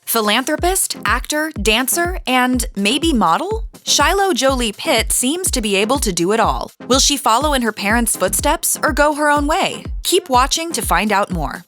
Philanthropist, actor, dancer, and maybe model? Shiloh Jolie-Pitt seems to be able to do it all. Will she follow in her parents' footsteps or go her own way? Keep watching to find out more.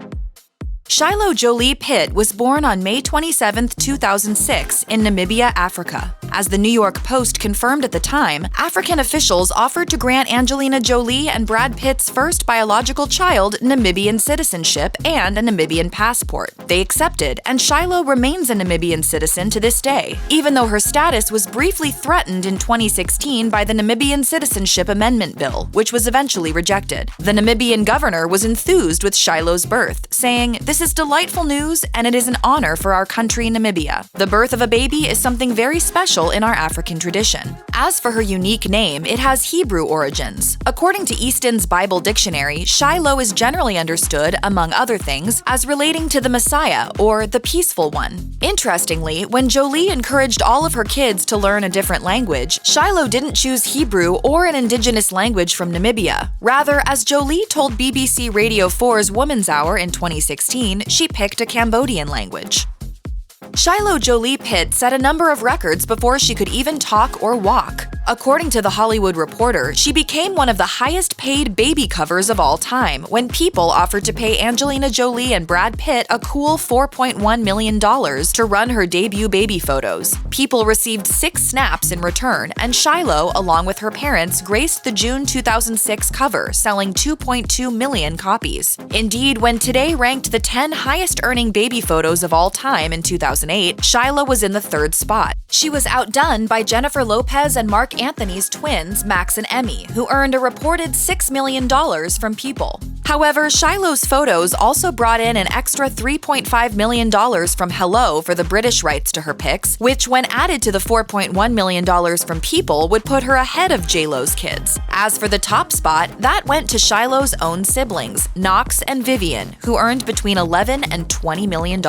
Shiloh Jolie-Pitt was born on May 27, 2006, in Namibia, Africa. As the New York Post confirmed at the time, African officials offered to grant Angelina Jolie and Brad Pitt's first biological child Namibian citizenship and a Namibian passport. They accepted, and Shiloh remains a Namibian citizen to this day, even though her status was briefly threatened in 2016 by the Namibian Citizenship Amendment Bill, which was eventually rejected. The Namibian governor was enthused with Shiloh's birth, saying, "This is delightful news, and it is an honor for our country, Namibia. The birth of a baby is something very special in our African tradition." As for her unique name, it has Hebrew origins. According to Easton's Bible Dictionary, Shiloh is generally understood, among other things, as relating to the Messiah, or the peaceful one. Interestingly, when Jolie encouraged all of her kids to learn a different language, Shiloh didn't choose Hebrew or an indigenous language from Namibia. Rather, as Jolie told BBC Radio 4's Woman's Hour in 2016, she picked a Cambodian language. Shiloh Jolie-Pitt set a number of records before she could even talk or walk. According to The Hollywood Reporter, she became one of the highest-paid baby covers of all time when People offered to pay Angelina Jolie and Brad Pitt a cool $4.1 million to run her debut baby photos. People received 6 snaps in return, and Shiloh, along with her parents, graced the June 2006 cover, selling 2.2 million copies. Indeed, when Today ranked the 10 highest-earning baby photos of all time in 2008, Shiloh was in the 3rd spot. She was outdone by Jennifer Lopez and Mark Anthony's twins, Max and Emmy, who earned a reported $6 million from People. However, Shiloh's photos also brought in an extra $3.5 million from Hello for the British rights to her pics, which, when added to the $4.1 million from People, would put her ahead of J-Lo's kids. As for the top spot, that went to Shiloh's own siblings, Knox and Vivian, who earned between $11 and $20 million.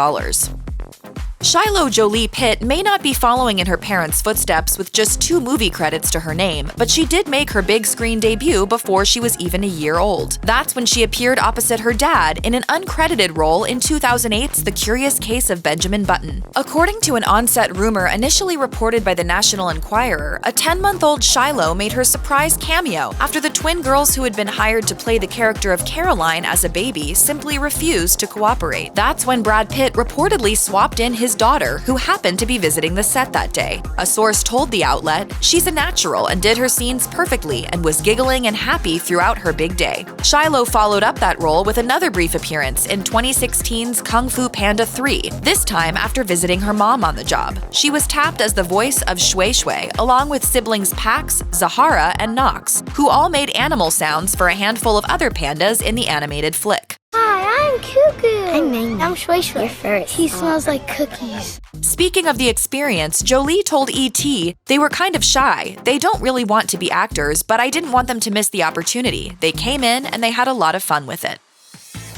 Shiloh Jolie-Pitt may not be following in her parents' footsteps with just 2 movie credits to her name, but she did make her big screen debut before she was even a year old. That's when she appeared opposite her dad in an uncredited role in 2008's The Curious Case of Benjamin Button. According to an on-set rumor initially reported by the National Enquirer, a 10-month-old Shiloh made her surprise cameo after the twin girls who had been hired to play the character of Caroline as a baby simply refused to cooperate. That's when Brad Pitt reportedly swapped in his daughter, who happened to be visiting the set that day. A source told the outlet, "She's a natural and did her scenes perfectly and was giggling and happy throughout her big day." Shiloh followed up that role with another brief appearance in 2016's Kung Fu Panda 3, this time after visiting her mom on the job. She was tapped as the voice of Shui Shui, along with siblings Pax, Zahara, and Knox, who all made animal sounds for a handful of other pandas in the animated flick. Hi, I'm Cuckoo. I'm Ming. I'm Shui Shui. You're first. He smells like cookies. Speaking of the experience, Jolie told ET, "They were kind of shy. They don't really want to be actors, but I didn't want them to miss the opportunity. They came in and they had a lot of fun with it."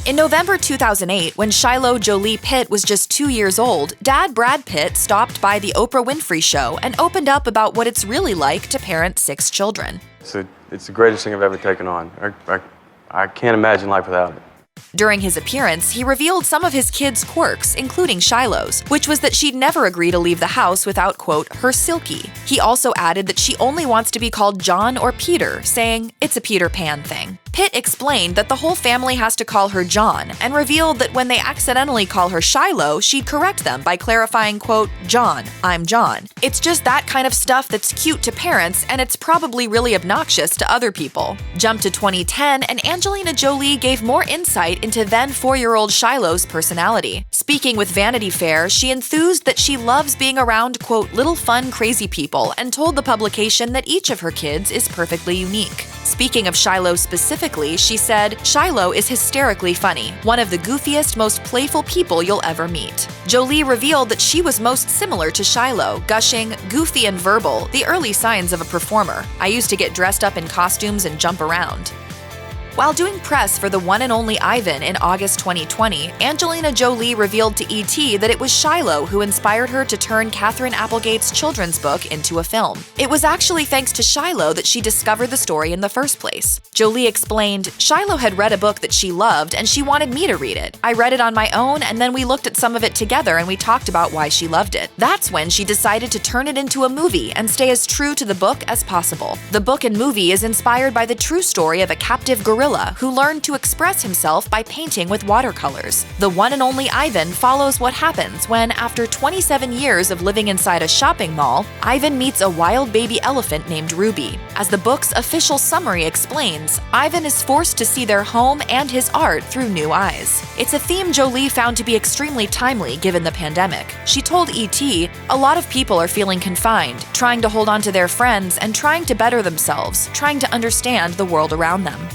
In November 2008, when Shiloh Jolie-Pitt was just 2 years old, Dad Brad Pitt stopped by the Oprah Winfrey Show and opened up about what it's really like to parent 6 children. It's the greatest thing I've ever taken on. I can't imagine life without it. During his appearance, he revealed some of his kids' quirks, including Shiloh's, which was that she'd never agree to leave the house without, quote, her Silky. He also added that she only wants to be called John or Peter, saying, "It's a Peter Pan thing." Pitt explained that the whole family has to call her John, and revealed that when they accidentally call her Shiloh, she'd correct them by clarifying, quote, "John, I'm John." It's just that kind of stuff that's cute to parents, and it's probably really obnoxious to other people. Jump to 2010, and Angelina Jolie gave more insight into then 4-year-old Shiloh's personality. Speaking with Vanity Fair, she enthused that she loves being around, quote, little fun crazy people, and told the publication that each of her kids is perfectly unique. Speaking of Shiloh specifically, she said, "Shiloh is hysterically funny, one of the goofiest, most playful people you'll ever meet." Jolie revealed that she was most similar to Shiloh, gushing, "Goofy and verbal, the early signs of a performer. I used to get dressed up in costumes and jump around." While doing press for the one and only Ivan in August 2020, Angelina Jolie revealed to ET that it was Shiloh who inspired her to turn Catherine Applegate's children's book into a film. It was actually thanks to Shiloh that she discovered the story in the first place. Jolie explained, "Shiloh had read a book that she loved and she wanted me to read it. I read it on my own and then we looked at some of it together and we talked about why she loved it. That's when she decided to turn it into a movie and stay as true to the book as possible. The book and movie is inspired by the true story of a captive gorilla who learned to express himself by painting with watercolors. The one and only Ivan follows what happens when, after 27 years of living inside a shopping mall, Ivan meets a wild baby elephant named Ruby. As the book's official summary explains, Ivan is forced to see their home and his art through new eyes. It's a theme Jolie found to be extremely timely given the pandemic. She told ET, "A lot of people are feeling confined, trying to hold on to their friends and trying to better themselves, trying to understand the world around them."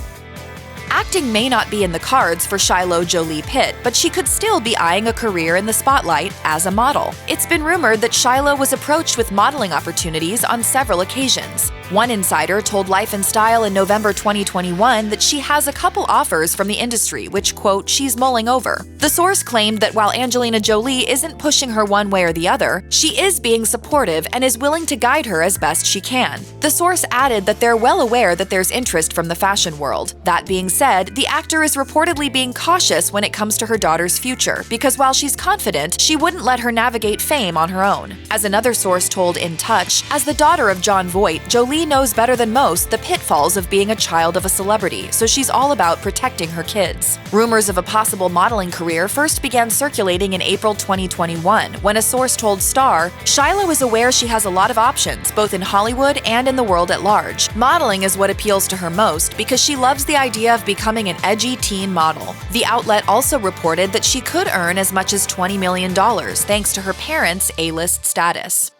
Acting may not be in the cards for Shiloh Jolie-Pitt, but she could still be eyeing a career in the spotlight as a model. It's been rumored that Shiloh was approached with modeling opportunities on several occasions. One insider told Life and Style in November 2021 that she has a couple offers from the industry, which, quote, she's mulling over. The source claimed that while Angelina Jolie isn't pushing her one way or the other, she is being supportive and is willing to guide her as best she can. The source added that they're well aware that there's interest from the fashion world. That being said, the actor is reportedly being cautious when it comes to her daughter's future, because while she's confident, she wouldn't let her navigate fame on her own. As another source told In Touch, as the daughter of Jon Voight, Jolie knows better than most the pitfalls of being a child of a celebrity, so she's all about protecting her kids. Rumors of a possible modeling career first began circulating in April 2021, when a source told Star, "Shiloh is aware she has a lot of options, both in Hollywood and in the world at large. Modeling is what appeals to her most because she loves the idea of becoming an edgy teen model." The outlet also reported that she could earn as much as $20 million thanks to her parents' A-list status.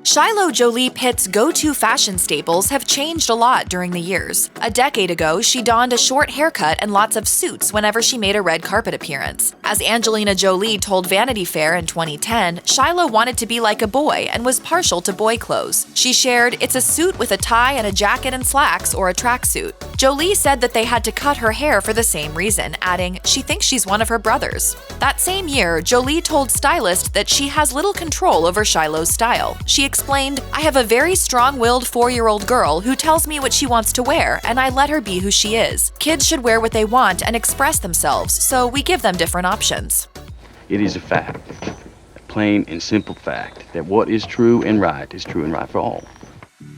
Shiloh Jolie-Pitt's go-to fashion staples have changed a lot during the years. A decade ago, she donned a short haircut and lots of suits whenever she made a red carpet appearance. As Angelina Jolie told Vanity Fair in 2010, Shiloh wanted to be like a boy and was partial to boy clothes. She shared, "It's a suit with a tie and a jacket and slacks or a tracksuit." Jolie said that they had to cut her hair for the same reason, adding, "She thinks she's one of her brothers." That same year, Jolie told stylists that she has little control over Shiloh's style. She explained, "I have a very strong-willed 4-year-old girl who tells me what she wants to wear, and I let her be who she is. Kids should wear what they want and express themselves, so we give them different options." It is a fact, a plain and simple fact, that what is true and right for all.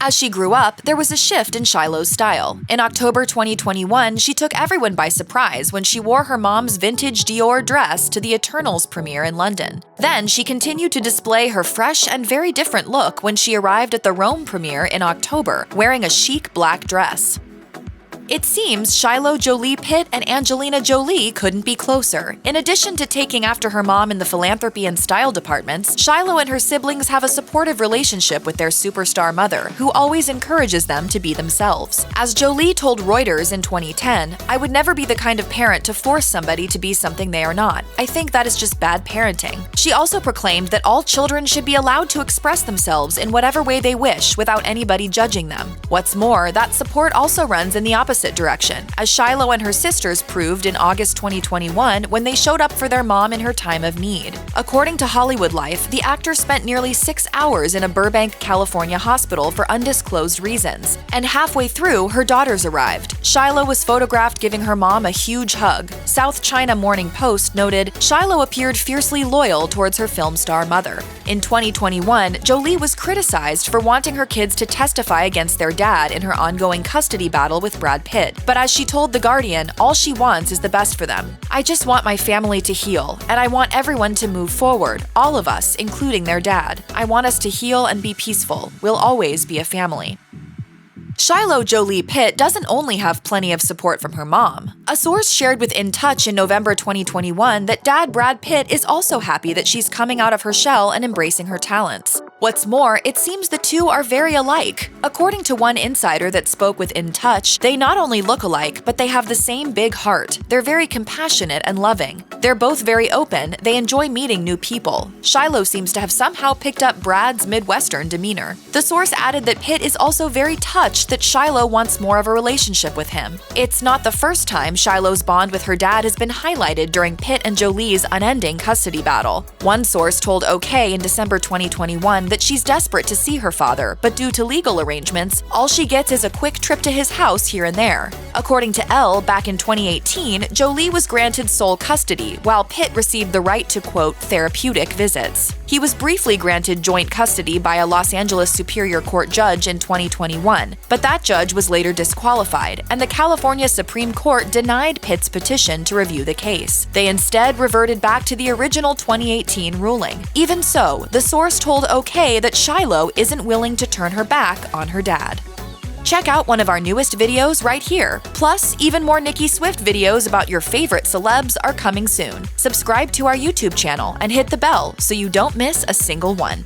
As she grew up, there was a shift in Shiloh's style. In October 2021, she took everyone by surprise when she wore her mom's vintage Dior dress to the Eternals premiere in London. Then she continued to display her fresh and very different look when she arrived at the Rome premiere in October, wearing a chic black dress. It seems Shiloh Jolie-Pitt and Angelina Jolie couldn't be closer. In addition to taking after her mom in the philanthropy and style departments, Shiloh and her siblings have a supportive relationship with their superstar mother, who always encourages them to be themselves. As Jolie told Reuters in 2010, "I would never be the kind of parent to force somebody to be something they are not. I think that is just bad parenting." She also proclaimed that all children should be allowed to express themselves in whatever way they wish without anybody judging them. What's more, that support also runs in the opposite direction, as Shiloh and her sisters proved in August 2021 when they showed up for their mom in her time of need. According to Hollywood Life, the actor spent nearly 6 hours in a Burbank, California hospital for undisclosed reasons, and halfway through, her daughters arrived. Shiloh was photographed giving her mom a huge hug. South China Morning Post noted, "Shiloh appeared fiercely loyal towards her film star mother." In 2021, Jolie was criticized for wanting her kids to testify against their dad in her ongoing custody battle with Brad Pitt. But as she told The Guardian, all she wants is the best for them. "I just want my family to heal, and I want everyone to move forward, all of us, including their dad. I want us to heal and be peaceful. We'll always be a family." Shiloh Jolie-Pitt doesn't only have plenty of support from her mom. A source shared with In Touch in November 2021 that dad Brad Pitt is also happy that she's coming out of her shell and embracing her talents. What's more, it seems the two are very alike. According to one insider that spoke with In Touch, they not only look alike, but they have the same big heart. They're very compassionate and loving. They're both very open, they enjoy meeting new people. Shiloh seems to have somehow picked up Brad's Midwestern demeanor. The source added that Pitt is also very touched that Shiloh wants more of a relationship with him. It's not the first time Shiloh's bond with her dad has been highlighted during Pitt and Jolie's unending custody battle. One source told OK in December 2021 that she's desperate to see her father, but due to legal arrangements, all she gets is a quick trip to his house here and there. According to Elle, back in 2018, Jolie was granted sole custody, while Pitt received the right to, quote, therapeutic visits. He was briefly granted joint custody by a Los Angeles Superior Court judge in 2021, but that judge was later disqualified, and the California Supreme Court denied Pitt's petition to review the case. They instead reverted back to the original 2018 ruling. Even so, the source told OK that Shiloh isn't willing to turn her back on her dad. Check out one of our newest videos right here. Plus, even more Nicki Swift videos about your favorite celebs are coming soon. Subscribe to our YouTube channel and hit the bell so you don't miss a single one.